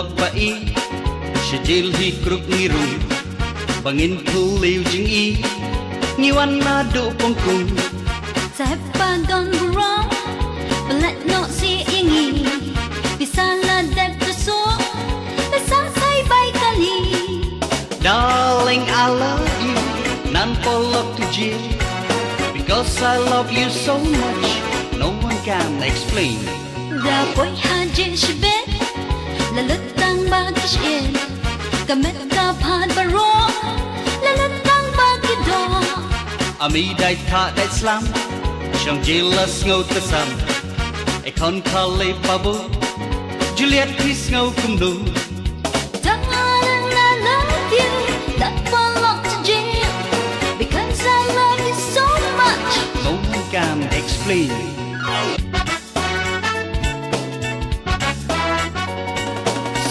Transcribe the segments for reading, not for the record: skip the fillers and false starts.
log bai Shajil hi kruk ngiru Bangin puliu jing I Ngiwan na do pongkung Sepa gone wrong But let not see yangi Bisa la dat so Bisa say bye kali Darling, I love you Nan polok to jail Because I love you so much No one can explain Da boy hajin shibet La lutang bagish in Kamet ka pad baro La lutang bagido Ami dai tha dai slam Shang jealous ngâu ta sam E con kale babu Juliet peace ngâu kum du Darling, I love you That one locked to jail Because I love you so much No one can explain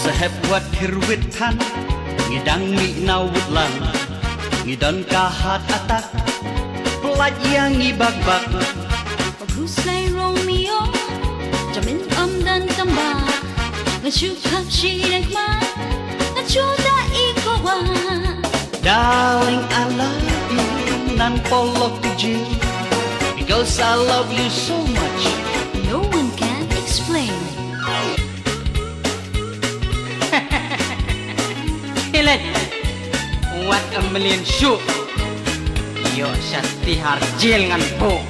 Sahab wat hirwit than Ngidang mi na wutlan Ngidan kahat atak Pelat yang ibag-bag Paghuslay Romeo Jamin dan kamba Ngachukap shiragma Ngachuda ikawa Darling, I love you Nan polok to jail Because I love you so much No one can explain Hilet What a million shoot Yo syati harjil ngan po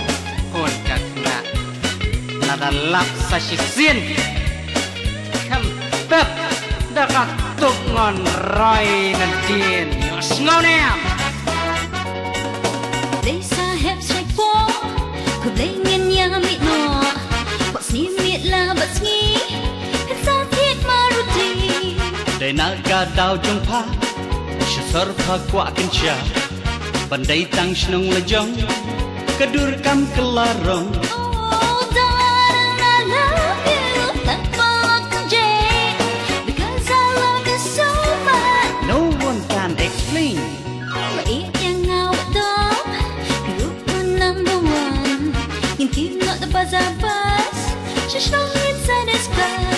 Pun kakna Nadalap sa sisin Kempep Dakak tuk ngon roy nantin Yo sngaw nem They sahib strike four Kublaingin yang amit no What's ni mit la but sngi It's a thiệt maruti Để naga đào trong pha Sẽ sơ pha quả kinh cha Bạn đây tăng snong la jong Kadur kam kelarong Oh darling, I love you That one to jail Because I love you so much No one can explain Bait yang ngawat dom Kerupan number one Yang kim not the buzz Just know inside the sky